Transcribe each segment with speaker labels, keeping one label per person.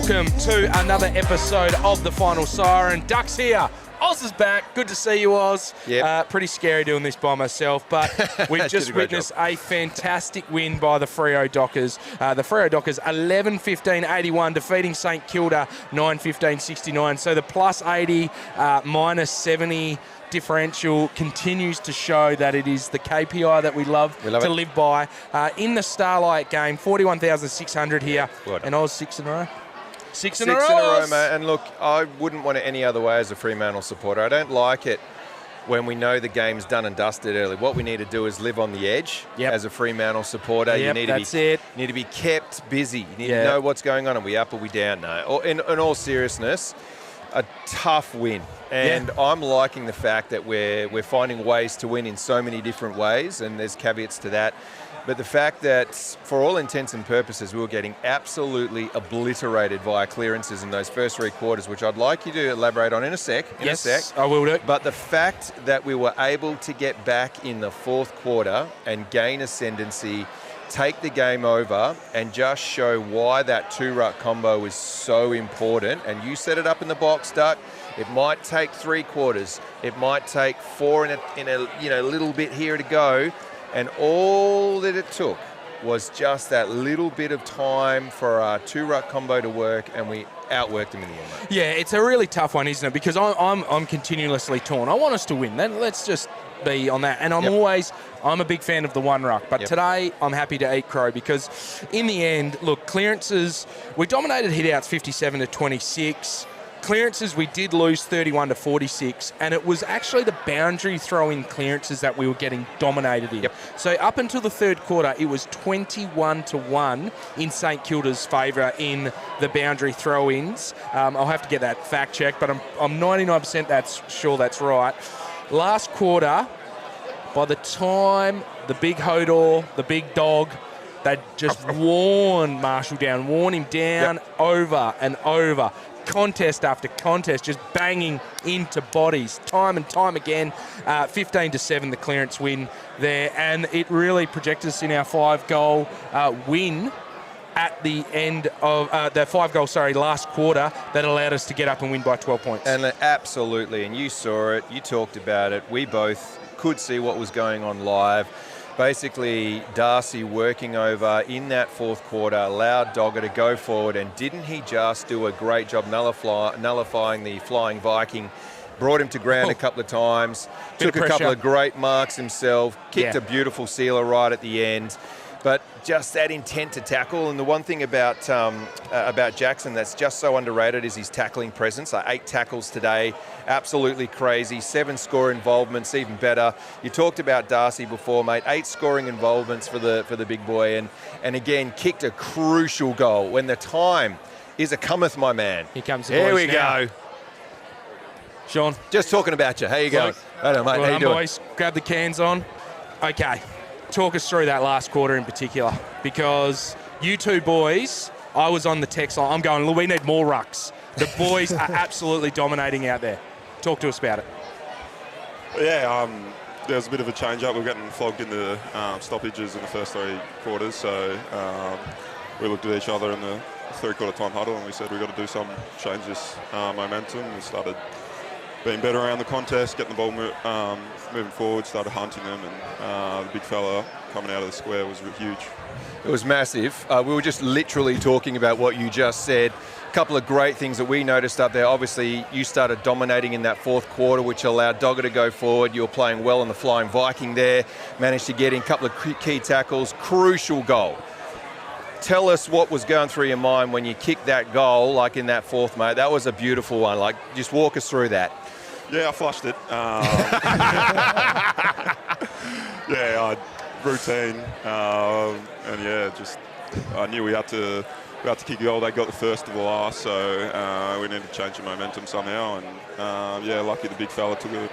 Speaker 1: Welcome to another episode of The Final Siren. Ducks here. Oz is back. Good to see you, Oz.
Speaker 2: Yep.
Speaker 1: Pretty scary doing this by myself, but we've just witnessed a fantastic win by the Freo Dockers. The Freo Dockers 11-15-81, defeating St Kilda 9-15-69. So the plus 80, minus 70 differential continues to show that it is the KPI that we love to live by. In the Starlight game, 41,600 here, and Oz 6 in a row. Six in a row,
Speaker 2: mate. And look, I wouldn't want it any other way as a Fremantle supporter. I don't like it when we know the game's done and dusted early. What we need to do is live on the edge as a Fremantle supporter.
Speaker 1: You need
Speaker 2: to be kept busy. You need to know what's going on. Are we up? Are we down? No. In all seriousness, a tough win. And I'm liking the fact that we're finding ways to win in so many different ways, and there's caveats to that. But the fact that, for all intents and purposes, we were getting absolutely obliterated via clearances in those first three quarters, which I'd like you to elaborate on in a sec.
Speaker 1: Yes, I will do.
Speaker 2: But the fact that we were able to get back in the fourth quarter and gain ascendancy, take the game over, and just show why that two-ruck combo is so important. And you set it up in the box, Duck. It might take 3 quarters. It might take 4 in a little bit here to go. And all that it took was just that little bit of time for our two-ruck combo to work, and we outworked them in the end.
Speaker 1: Yeah, it's a really tough one, isn't it? Because I'm continuously torn. I want us to win. Then let's just be on that. And I'm a big fan of the one ruck. But today I'm happy to eat crow because in the end, look, clearances, we dominated hit-outs 57-26. Clearances, we did lose 31-46, and it was actually the boundary throw-in clearances that we were getting dominated in. So up until the third quarter, it was 21-1 in St Kilda's favour in the boundary throw-ins. I'll have to get that fact checked, but I'm 99% sure that's right. Last quarter, by the time the big Hodor, the big dog, they just worn him down over and over. Contest after contest, just banging into bodies time and time again. 15-7 the clearance win there, and it really projected us in our 5-goal win at the end of the 5-goal last quarter that allowed us to get up and win by 12 points.
Speaker 2: And absolutely, and you saw it, you talked about it, we both could see what was going on live. Basically, Darcy working over in that fourth quarter allowed Dogga to go forward, and didn't he just do a great job nullifying the flying Viking? Brought him to ground a couple of times, took a couple of great marks himself, kicked a beautiful sealer right at the end. But just that intent to tackle, and the one thing about Jackson that's just so underrated is his tackling presence. 8 tackles today, absolutely crazy. 7 score involvements, even better. You talked about Darcy before, mate. 8 scoring involvements for the big boy, and again kicked a crucial goal when the time is a cometh, my man.
Speaker 1: Here comes the
Speaker 2: Here
Speaker 1: boys
Speaker 2: we
Speaker 1: now.
Speaker 2: go.
Speaker 1: Sean,
Speaker 2: just talking about you. How you going? Hello, mate. How you doing?
Speaker 1: Boys, grab the cans on. Okay. Talk us through that last quarter in particular, because you two boys, I was on the text line. I'm going, look, we need more rucks. The boys are absolutely dominating out there. Talk to us about it.
Speaker 3: Yeah, there was a bit of a change-up. We were getting flogged in the stoppages in the first 3 quarters, so we looked at each other in the 3-quarter time huddle and we said we've got to do something, change this momentum. We started being better around the contest, getting the ball moving forward, started hunting them, and the big fella coming out of the square was huge.
Speaker 2: It was massive. We were just literally talking about what you just said. A couple of great things that we noticed up there. Obviously, you started dominating in that fourth quarter, which allowed Dogga to go forward. You were playing well on the flying Viking there. Managed to get in a couple of key tackles. Crucial goal. Tell us what was going through your mind when you kicked that goal, like in that fourth, mate. That was a beautiful one. Like, just walk us through that.
Speaker 3: Yeah, I flushed it. Routine, and just I knew we had to kick a goal. They got the first of the last, so we needed to change the momentum somehow. And lucky the big fella took a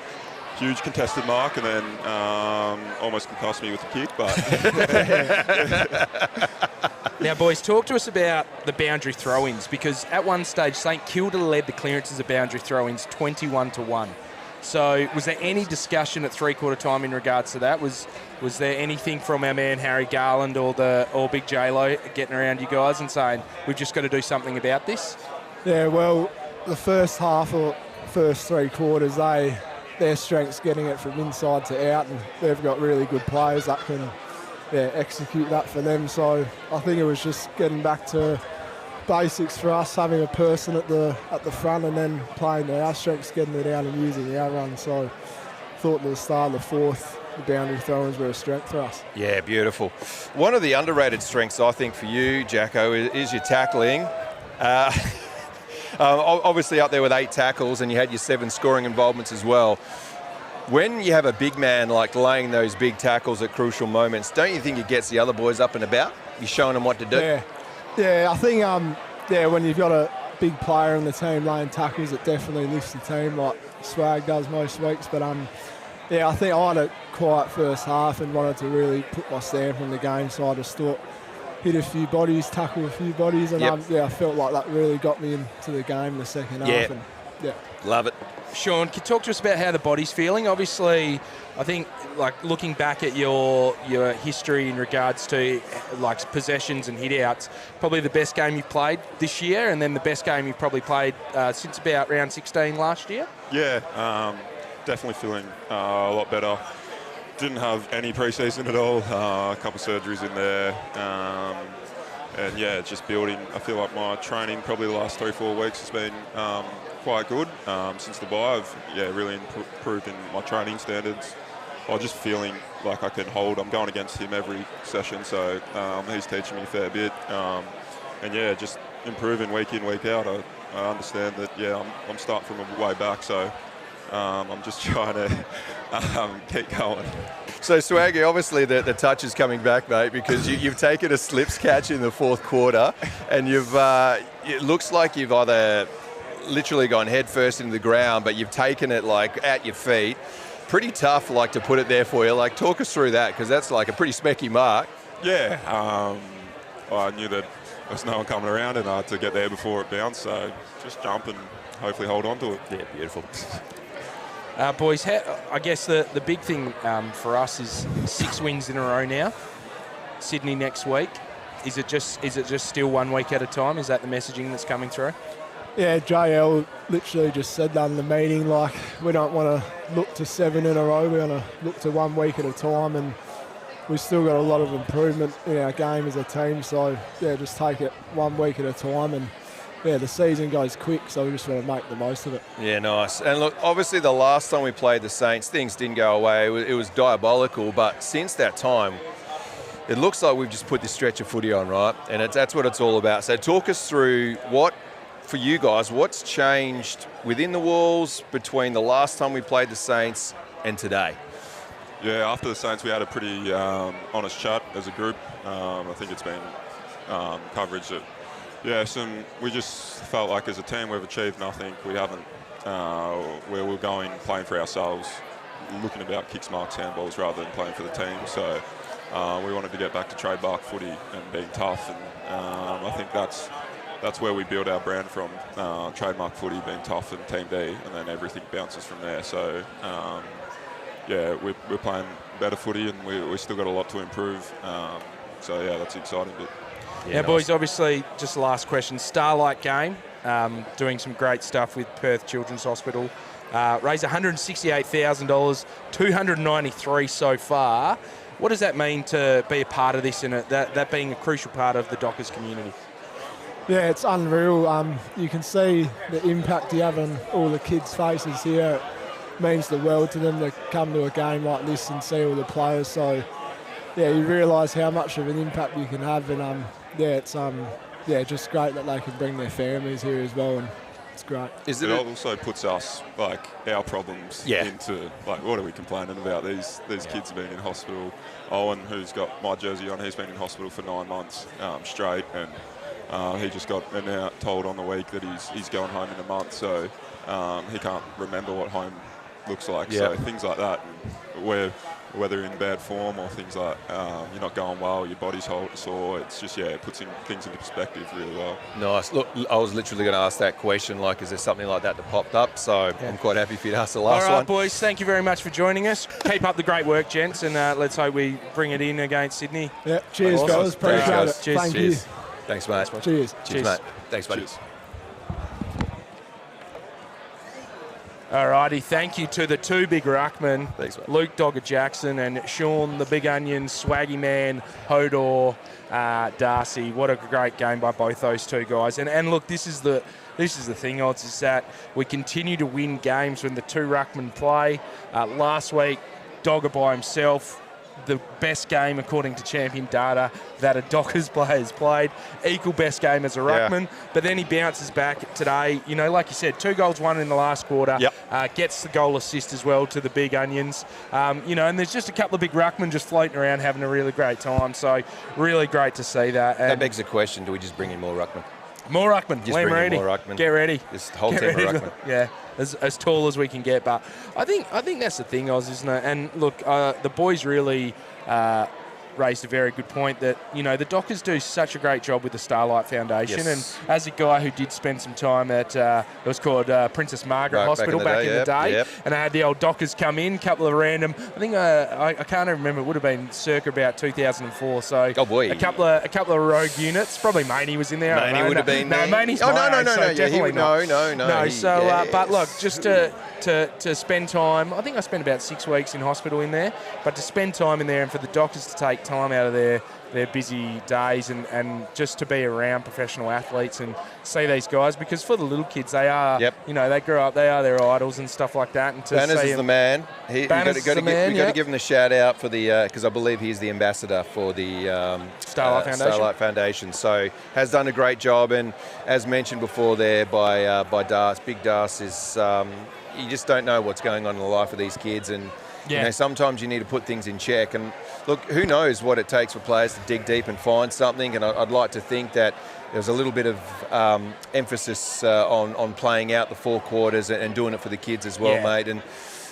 Speaker 3: huge contested mark and then almost concussed me with the kick. But
Speaker 1: now, boys, talk to us about the boundary throw-ins, because at one stage St Kilda led the clearances of boundary throw-ins 21-1. So was there any discussion at three-quarter time in regards to that? Was there anything from our man Harry Garland or Big J-Lo getting around you guys and saying, we've just got to do something about this?
Speaker 4: Yeah, well, the first half or first 3 quarters, their strength's getting it from inside to out, and they've got really good players that can execute that for them. So I think it was just getting back to basics for us, having a person at the front and then playing to our strengths, getting it out and using our run. So I thought at the start of the fourth, the boundary throw-ins were a strength for us.
Speaker 2: Yeah, beautiful. One of the underrated strengths, I think, for you, Jacko, is your tackling. Obviously up there with 8 tackles, and you had your 7 scoring involvements as well. When you have a big man like laying those big tackles at crucial moments, don't you think it gets the other boys up and about? You're showing them what to do?
Speaker 4: Yeah, I think when you've got a big player in the team laying tackles, it definitely lifts the team like Swag does most weeks. But I think I had a quiet first half and wanted to really put my stamp on the game, so I just thought hit a few bodies, tackle a few bodies, and I felt like that really got me into the game in the second half. And,
Speaker 2: love it.
Speaker 1: Sean, can you talk to us about how the body's feeling? Obviously, I think, like, looking back at your history in regards to, like, possessions and hit-outs, probably the best game you've played this year, and then the best game you've probably played since about round 16 last year? Yeah,
Speaker 3: Definitely feeling a lot better. Didn't have any pre-season at all, a couple of surgeries in there. And, just building. I feel like my training probably the last 3-4 weeks has been quite good. Since the bye, I've really improved in my training standards. I'm just feeling like I can hold. I'm going against him every session, so he's teaching me a fair bit. Just improving week in, week out. I understand that, I'm starting from a way back, so I'm just trying to keep going.
Speaker 2: So, Swaggy, obviously the touch is coming back, mate, because you've taken a slips catch in the fourth quarter, and it looks like you've either literally gone head first into the ground, but you've taken it like at your feet. Pretty tough, like, to put it there for you. Like, talk us through that, because that's like a pretty specky mark.
Speaker 3: Yeah, I knew that there was no one coming around, and I had to get there before it bounced, so just jump and hopefully hold on to it.
Speaker 2: Yeah, beautiful.
Speaker 1: Boys, I guess the big thing for us is 6 wins in a row now. Sydney next week. Is it just still 1 week at a time? Is that the messaging that's coming through?
Speaker 4: Yeah, JL literally just said that in the meeting. Like, we don't want to look to 7 in a row. We want to look to 1 week at a time, and we've still got a lot of improvement in our game as a team. So just take it 1 week at a time, and the season goes quick, so we just want to make the most of it.
Speaker 2: Yeah, nice. And look, obviously the last time we played the Saints, things didn't go away. It was diabolical, but since that time, it looks like we've just put this stretch of footy on, right? And that's what it's all about. So talk us through for you guys, what's changed within the walls between the last time we played the Saints and today?
Speaker 3: Yeah, after the Saints, we had a pretty honest chat as a group. I think it's been coverage that we just felt like as a team we've achieved nothing. We haven't, where we're going playing for ourselves, looking about kicks, marks, handballs rather than playing for the team. So we wanted to get back to trademark footy and being tough, and I think that's where we build our brand from, trademark footy, being tough and team D, and then everything bounces from there. So we're playing better footy, and we've still got a lot to improve. That's the exciting bit.
Speaker 1: Yeah, boys, obviously, just the last question. Starlight game, doing some great stuff with Perth Children's Hospital. Raised $168,000, 293 so far. What does that mean to be a part of this, and that being a crucial part of the Dockers community?
Speaker 4: Yeah, it's unreal. You can see the impact you have on all the kids' faces here. It means the world to them to come to a game like this and see all the players. So, you realise how much of an impact you can have, and it's just great that they can bring their families here as well, and it's great.
Speaker 3: It also puts us, like, our problems into, like, what are we complaining about? These kids have been in hospital. Owen, who's got my jersey on, he's been in hospital for 9 months straight, and he just got told on the week that he's going home in a month, so he can't remember what home looks like. So things like that, and whether in bad form or things like you're not going well, your body's sore. It's just, it puts things into perspective really well.
Speaker 2: Nice. Look, I was literally going to ask that question, like, is there something like that popped up? So I'm quite happy for you to ask the last one.
Speaker 1: All right, boys, thank you very much for joining us. Keep up the great work, gents, and let's hope we bring it in against Sydney.
Speaker 4: Yeah, cheers,
Speaker 1: Awesome.
Speaker 4: guys. Appreciate it.
Speaker 1: Cheers.
Speaker 4: Thank
Speaker 2: Cheers.
Speaker 4: you.
Speaker 2: Thanks, mate.
Speaker 4: Cheers.
Speaker 2: Cheers, mate. Thanks, buddy.
Speaker 3: Cheers.
Speaker 1: Alrighty, thank you to the two big ruckmen,
Speaker 2: Thanks, mate.
Speaker 1: Luke Dogger Jackson and Sean the Big Onion, Swaggy Man, Hodor, Darcy. What a great game by both those two guys. And look, this is the thing, Odds, is that we continue to win games when the two ruckmen play. Last week, Dogger by himself, the best game according to champion data that a Dockers player has played. Equal best game as a ruckman, but then he bounces back today. You know, like you said, 2 goals, 1 in the last quarter. Gets the goal assist as well to the Big Onions. You know, and there's just a couple of big ruckmen just floating around having a really great time. So really great to see that. And
Speaker 2: That begs the question: do we just bring in more ruckmen?
Speaker 1: more ruckmen.
Speaker 2: Just
Speaker 1: Liam
Speaker 2: bring in
Speaker 1: ready.
Speaker 2: more ruckmen.
Speaker 1: Get ready.
Speaker 2: This whole
Speaker 1: Get
Speaker 2: team of
Speaker 1: ready.
Speaker 2: ruckmen.
Speaker 1: Yeah, as tall as we can get. But I think that's the thing, Oz, isn't it? And look, the boys really raised a very good point that, you know, the Dockers do such a great job with the Starlight Foundation.
Speaker 2: Yes.
Speaker 1: And as a guy who did spend some time at, it was called Princess Margaret Hospital back in the day, and I had the old Dockers come in, couple of random, I think, I can't even remember, it would have been circa about 2004. So a couple of rogue units, probably Maney was in there.
Speaker 2: Maney would have been.
Speaker 1: No, Maney's
Speaker 2: no,
Speaker 1: definitely not.
Speaker 2: No.
Speaker 1: So, but look, just to spend time, I think I spent about 6 weeks in hospital in there, but to spend time in there and for the Dockers to take time out of their busy days and just to be around professional athletes and see these guys, because for the little kids, they are, you know, they grow up, they are their idols and stuff like that. And to
Speaker 2: Banners
Speaker 1: see
Speaker 2: is the man. We've got to give him the shout out for the, because I believe he's the ambassador for the Starlight Foundation. So has done a great job, and as mentioned before there by Darce, Big Darce is, you just don't know what's going on in the life of these kids, and you know, sometimes you need to put things in check. And look, who knows what it takes for players to dig deep and find something. And I'd like to think that there's a little bit of emphasis on playing out the 4 quarters and doing it for the kids as well, mate. And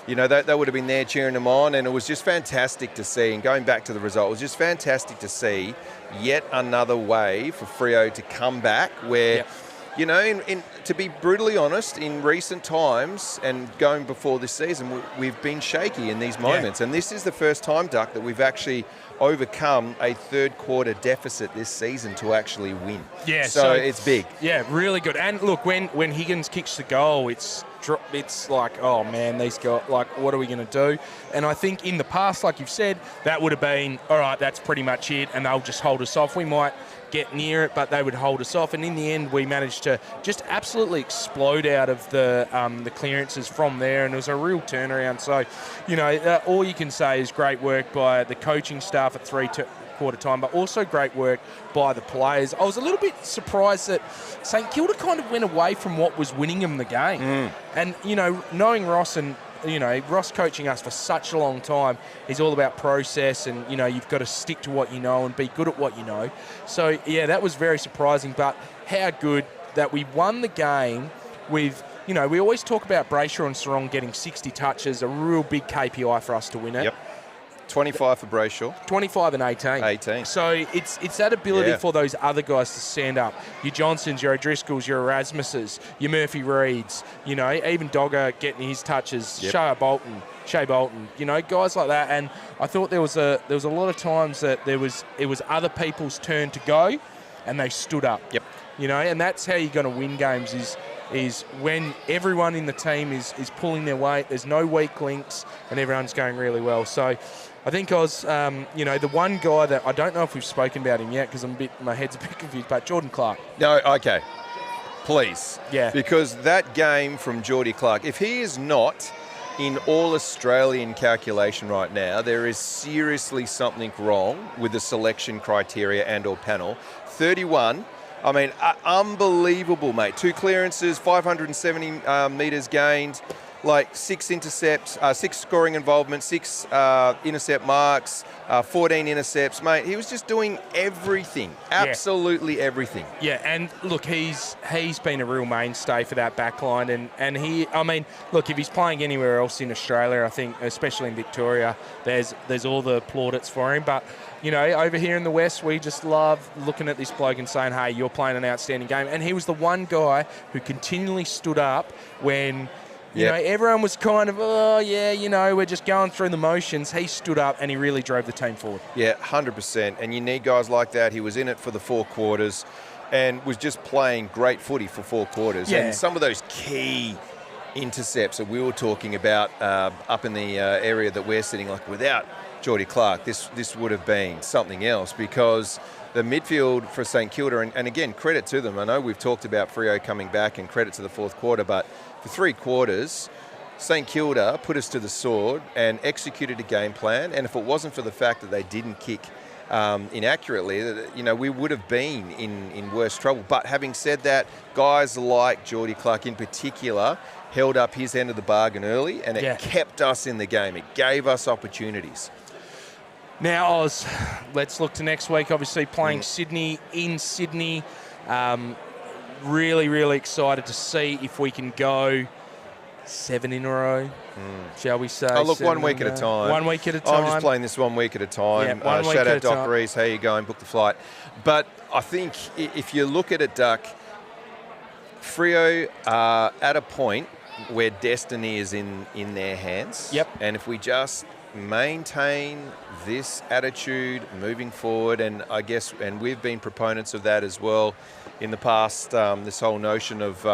Speaker 2: you know, they would have been there cheering them on, and it was just fantastic to see. And going back to the result, it was just fantastic to see yet another way for Freo to come back where. You know, to be brutally honest, in recent times and going before this season, we've been shaky in these moments. And this is the first time, Duck, that we've actually overcome a 3rd quarter deficit this season to actually win. So it's big. Yeah,
Speaker 1: really good. And look, when Higgins kicks the goal, it's like, oh man, these guys, like, what are we going to do? And I think in the past, like you've said, that would have been, all right, that's pretty much it, and they'll just hold us off. We might get near it, but they would hold us off. And in the end, we managed to just absolutely explode out of the clearances from there, and it was a real turnaround. So, you know, all you can say is great work by the coaching staff at 3/4 time, but also great work by the players. I was a little bit surprised that St Kilda kind of went away from what was winning them the game. And, you know, knowing Ross and, you know, Ross coaching us for such a long time, he's all about process, and, you know, you've got to stick to what you know and be good at what you know. So, yeah, that was very surprising, but how good that we won the game with, you know, we always talk about Brayshaw and Sarong getting 60 touches, a real big KPI for us to win it.
Speaker 2: 25 for Brayshaw.
Speaker 1: 25 and 18. So it's that ability for those other guys to stand up. Your Johnsons, your O'Driscolls, your Erasmuses, your Murphy Reeds, you know, even Dogger getting his touches, Shea Bolton, you know, guys like that. And I thought there was a lot of times that it was other people's turn to go, and they stood up. You know, and that's how you're going to win games is when everyone in the team is pulling their weight, there's no weak links, and everyone's going really well. So I think you know, the one guy that I don't know if we've spoken about him yet because my head's a bit confused, but Jordan Clark.
Speaker 2: No, okay. Please. Because that game from Geordie Clark, if he is not in all-Australian calculation right now, there is seriously something wrong with the selection criteria and or panel. 31, I mean, unbelievable, mate. 2 clearances, 570 metres gained. like 6 intercepts, 6 scoring involvements, 6 intercept marks, 14 intercepts, mate. He was just doing everything, absolutely everything.
Speaker 1: Yeah, and look, he's been a real mainstay for that back line, and he, I mean, look, if he's playing anywhere else in Australia, I think, especially in Victoria, there's all the plaudits for him. But you know, over here in the West, we just love looking at this bloke and saying, hey, you're playing an outstanding game. And he was the one guy who continually stood up when, you know, everyone was kind of, oh, yeah, you know, we're just going through the motions. He stood up and he really drove the team forward.
Speaker 2: Yeah, 100%. And you need guys like that. He was in it for the 4 quarters and was just playing great footy for 4 quarters.
Speaker 1: Yeah.
Speaker 2: And some of those key intercepts that we were talking about up in the area that we're sitting, like without Geordie Clark, this would have been something else, because the midfield for St Kilda, and again, credit to them. I know we've talked about Freo coming back and credit to the 4th quarter, but for 3 quarters, St Kilda put us to the sword and executed a game plan. And if it wasn't for the fact that they didn't kick inaccurately, you know, we would have been in worse trouble. But having said that, guys like Geordie Clark in particular held up his end of the bargain early, and it kept us in the game. It gave us opportunities.
Speaker 1: Now, Oz, let's look to next week. Obviously, playing Sydney in Sydney. Really, really excited to see if we can go 7 in a row, shall we say?
Speaker 2: Oh, look, 1 week at a time.
Speaker 1: 1 week at a time.
Speaker 2: I'm just playing this 1 week at a time.
Speaker 1: Yeah, 1 week
Speaker 2: shout
Speaker 1: at
Speaker 2: out
Speaker 1: a
Speaker 2: Doc
Speaker 1: time.
Speaker 2: Reese, how you going? Book the flight. But I think if you look at it, Duck, Freo are at a point where destiny is in their hands.
Speaker 1: Yep.
Speaker 2: And if we just maintain this attitude moving forward, and I guess, and we've been proponents of that as well in the past, this whole notion of,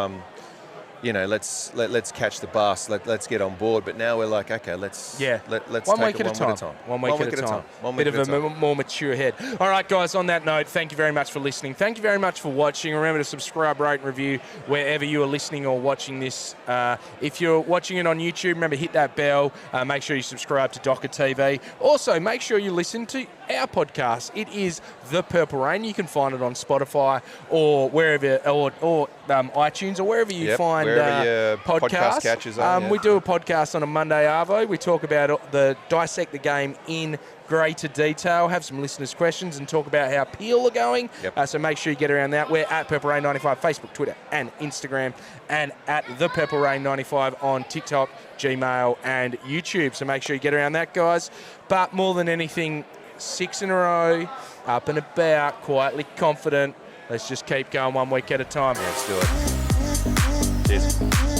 Speaker 2: you know, let's catch the bus, let's get on board. But now we're like, okay, let's take it 1 week at a time.
Speaker 1: 1 week at a time. Bit of a more mature head. All right, guys, on that note, thank you very much for listening. Thank you very much for watching. Remember to subscribe, rate, and review wherever you are listening or watching this. If you're watching it on YouTube, remember, hit that bell. Make sure you subscribe to Docker TV. Also, make sure you listen to our podcast. It is The Purple Rain. You can find it on Spotify or wherever, or iTunes, or wherever you find
Speaker 2: wherever your podcast catches on.
Speaker 1: We do a podcast on a Monday arvo. We talk about dissect the game in greater detail, have some listeners' questions, and talk about how Peel are going. So make sure you get around that. We're at Purple Rain 95, Facebook, Twitter, and Instagram, and at The Purple Rain 95 on TikTok, Gmail, and YouTube. So make sure you get around that, guys. But more than anything, 6 in a row, up and about, quietly confident. Let's just keep going 1 week at a time.
Speaker 2: Let's do it. Cheers.